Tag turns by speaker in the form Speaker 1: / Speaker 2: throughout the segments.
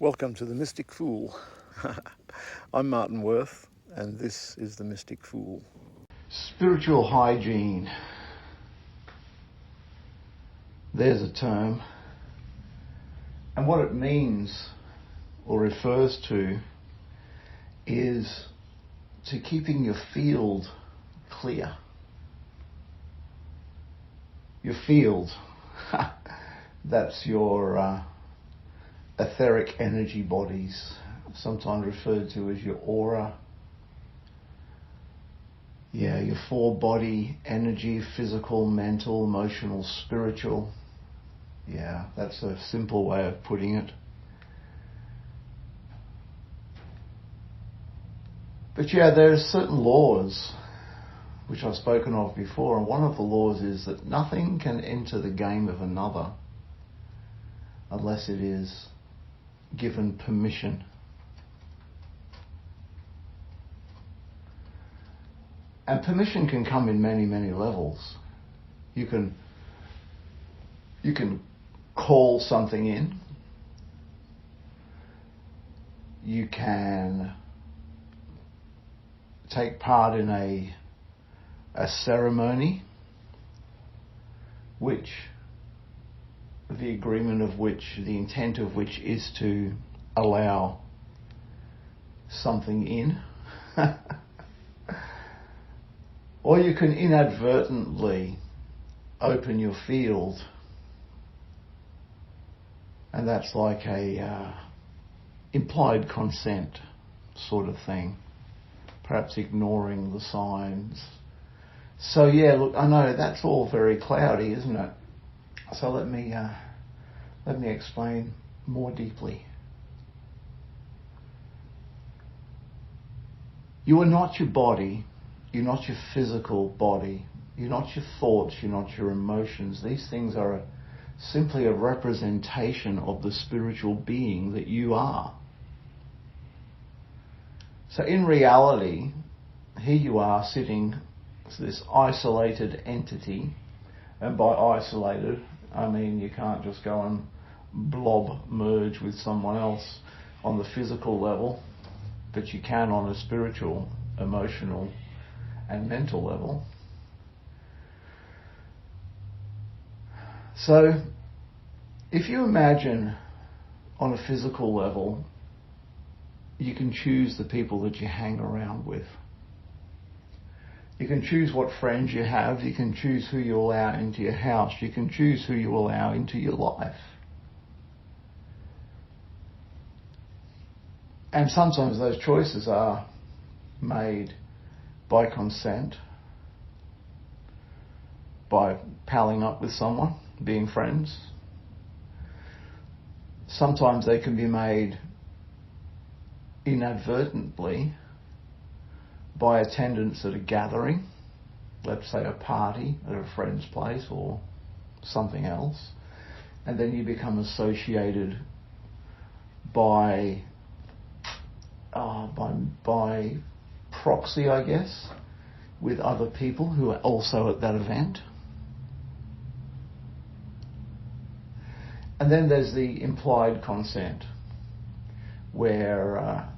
Speaker 1: Welcome to The Mystic Fool. I'm Martin Worth, and this is The Mystic Fool. Spiritual hygiene. There's a term. And what it means or refers to is to keeping your field clear. Your field, that's your etheric energy bodies, sometimes referred to as your aura. Yeah, your four body energy, physical, mental, emotional, spiritual. Yeah, that's a simple way of putting it. But yeah, there are certain laws which I've spoken of before, and one of the laws is that nothing can enter the game of another unless it is given permission. And permission can come in many, many levels. You can call something in. You can take part in a ceremony which the agreement of which, the intent of which is to allow something in. Or you can inadvertently open your field, and that's like a implied consent sort of thing, perhaps ignoring the signs. So yeah, look, I know that's all very cloudy, isn't it? So let me explain more deeply. You are not your body. You're not your physical body. You're not your thoughts. You're not your emotions. These things are simply a representation of the spiritual being that you are. So in reality, here you are sitting as this isolated entity. And by isolated, I mean you can't just go and blob merge with someone else on the physical level, but you can on a spiritual, emotional, and mental level. So, if you imagine on a physical level, you can choose the people that you hang around with. You can choose what friends you have. You can choose who you allow into your house. You can choose who you allow into your life. And sometimes those choices are made by consent, by palling up with someone, being friends. Sometimes they can be made inadvertently by attendance at a gathering, let's say a party at a friend's place or something else, and then you become associated by proxy, I guess, with other people who are also at that event. And then there's the implied consent, where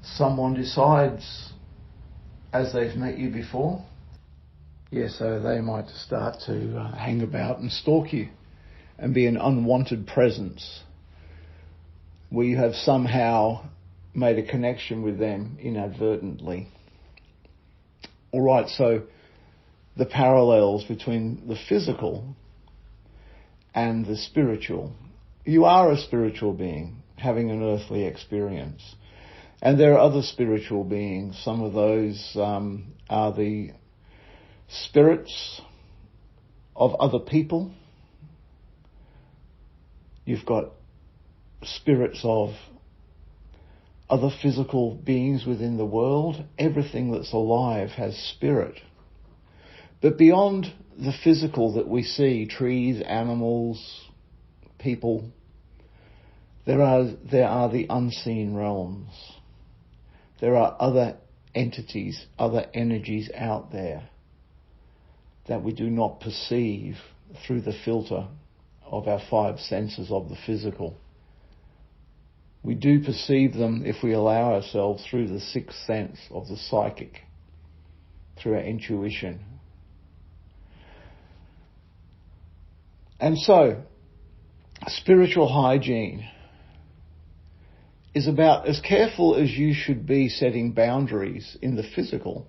Speaker 1: someone decides, as they've met you before, so they might start to hang about and stalk you and be an unwanted presence, where you have somehow made a connection with them inadvertently. All right, so the parallels between the physical and the spiritual. You are a spiritual being having an earthly experience. And there are other spiritual beings. Some of those are the spirits of other people. You've got spirits of other physical beings within the world. Everything that's alive has spirit. But beyond the physical that we see, trees, animals, people, there are the unseen realms. There are other entities, other energies out there that we do not perceive through the filter of our five senses of the physical. We do perceive them, if we allow ourselves, through the sixth sense of the psychic, through our intuition. And so, spiritual hygiene is about as careful as you should be setting boundaries in the physical.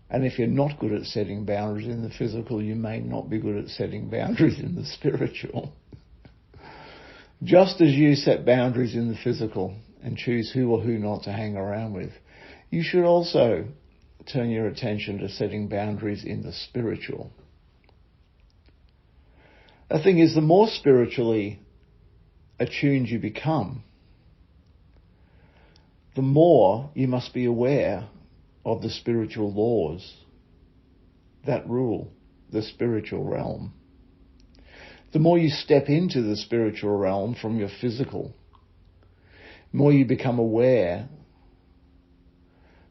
Speaker 1: And if you're not good at setting boundaries in the physical, you may not be good at setting boundaries in the spiritual. Just as you set boundaries in the physical and choose who or who not to hang around with, you should also turn your attention to setting boundaries in the spiritual. The thing is, the more spiritually attuned you become, the more you must be aware of the spiritual laws that rule the spiritual realm. The more you step into the spiritual realm from your physical, the more you become aware,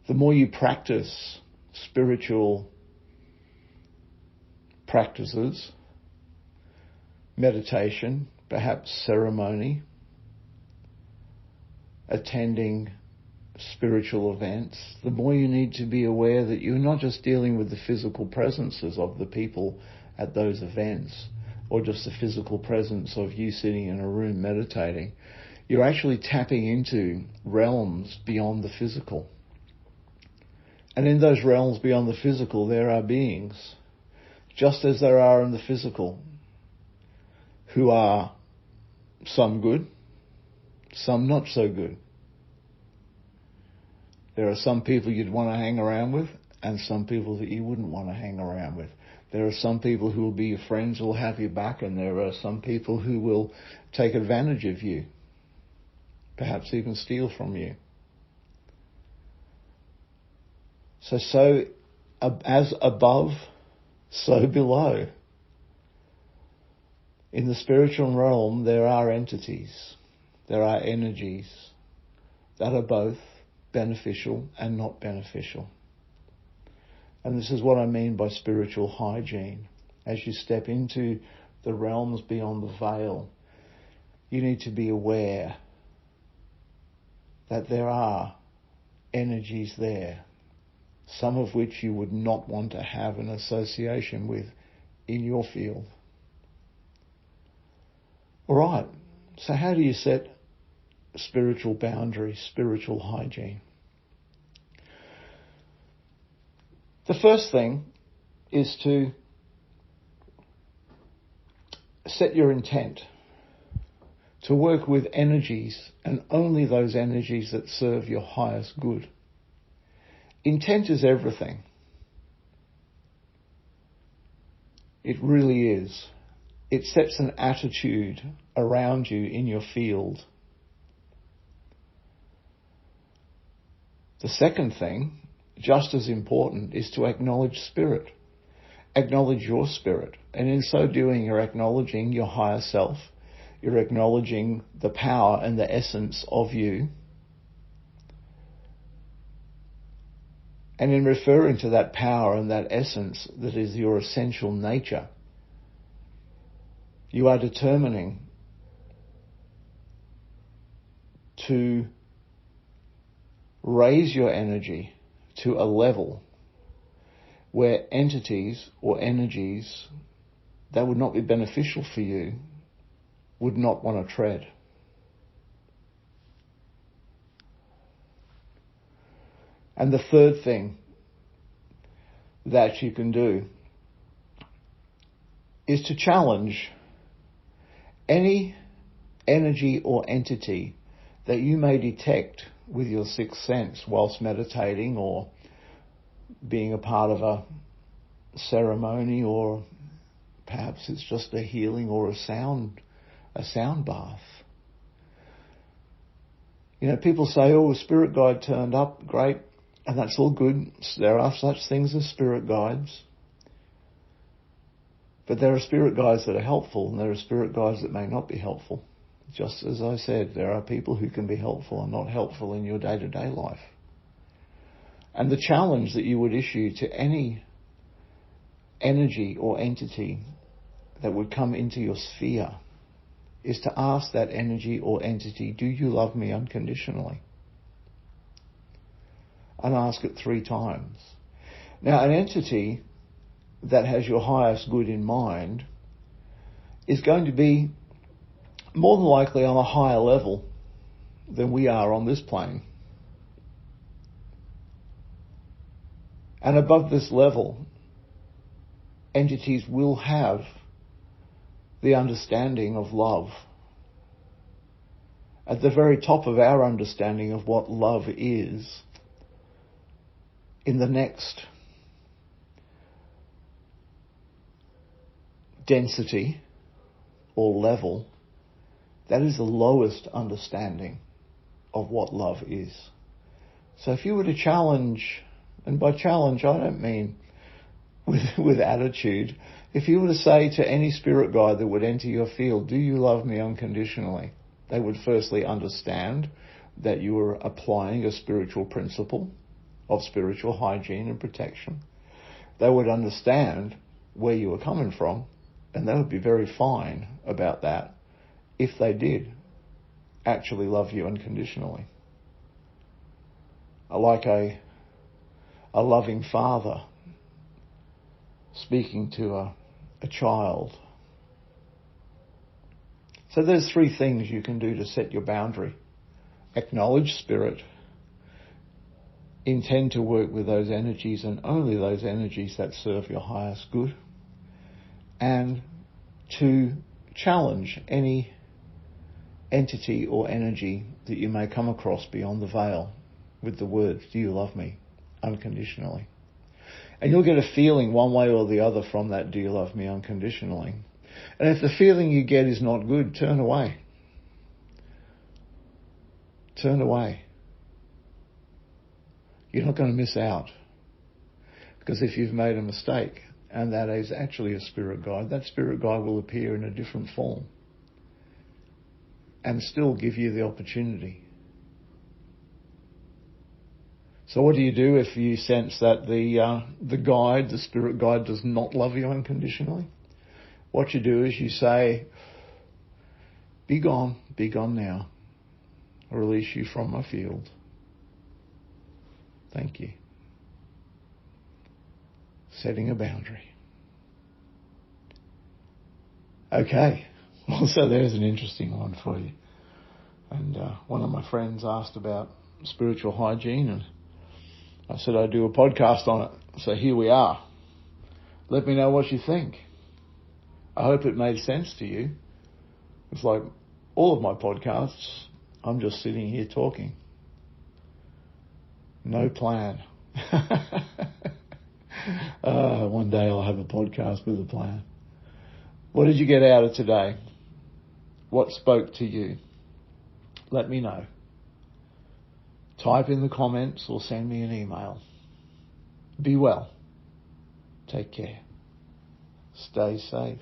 Speaker 1: the more you practice spiritual practices, meditation, perhaps ceremony, attending spiritual events, the more you need to be aware that you're not just dealing with the physical presences of the people at those events, or just the physical presence of you sitting in a room meditating. You're actually tapping into realms beyond the physical. And in those realms beyond the physical, there are beings, just as there are in the physical, who are some good, some not so good. There are some people you'd want to hang around with, and some people that you wouldn't want to hang around with. There are some people who will be your friends, who will have your back, and there are some people who will take advantage of you, perhaps even steal from you. So as above, so below. In the spiritual realm, there are entities, there are energies that are both beneficial and not beneficial. And this is what I mean by spiritual hygiene. As you step into the realms beyond the veil, you need to be aware that there are energies there, some of which you would not want to have an association with in your field. All right, so how do you set spiritual boundaries, spiritual hygiene? The first thing is to set your intent to work with energies, and only those energies that serve your highest good. Intent is everything. It really is. It sets an attitude around you in your field. The second thing, just as important, is to acknowledge spirit. Acknowledge your spirit. And in so doing, you're acknowledging your higher self. You're acknowledging the power and the essence of you. And in referring to that power and that essence that is your essential nature, you are determining to raise your energy to a level where entities or energies that would not be beneficial for you would not want to tread. And the third thing that you can do is to challenge any energy or entity that you may detect with your sixth sense whilst meditating or being a part of a ceremony, or perhaps it's just a healing or a sound bath. You know, people say, oh, a spirit guide turned up, great, and that's all good. There are such things as spirit guides. But there are spirit guides that are helpful, and there are spirit guides that may not be helpful. Just as I said, there are people who can be helpful and not helpful in your day-to-day life. And the challenge that you would issue to any energy or entity that would come into your sphere is to ask that energy or entity, do you love me unconditionally? And ask it 3 times. Now, an entity that has your highest good in mind is going to be more than likely on a higher level than we are on this plane. And above this level, entities will have the understanding of love. At the very top of our understanding of what love is, in the next density or level, that is the lowest understanding of what love is. So if you were to challenge, and by challenge I don't mean with attitude, if you were to say to any spirit guide that would enter your field, do you love me unconditionally? They would firstly understand that you were applying a spiritual principle of spiritual hygiene and protection. They would understand where you were coming from, and they would be very fine about that if they did actually love you unconditionally. Like a loving father speaking to a child. So there's 3 things you can do to set your boundary. Acknowledge spirit. Intend to work with those energies and only those energies that serve your highest good. And to challenge any entity or energy that you may come across beyond the veil with the words, do you love me unconditionally? And you'll get a feeling one way or the other from that, do you love me unconditionally? And if the feeling you get is not good, turn away. Turn away. You're not going to miss out. Because if you've made a mistake, and that is actually a spirit guide, that spirit guide will appear in a different form and still give you the opportunity. So what do you do if you sense that the spirit guide does not love you unconditionally? What you do is you say, be gone now. I release you from my field. Thank you. Setting a boundary. Okay, well, so there's an interesting one for you. And one of my friends asked about spiritual hygiene, and I said I'd do a podcast on it. So here we are. Let me know what you think. I hope it made sense to you. It's like all of my podcasts, I'm just sitting here talking. No plan. One day I'll have a podcast with a plan. What did you get out of today? What spoke to you? Let me know. Type in the comments or send me an email. Be well. Take care. Stay safe.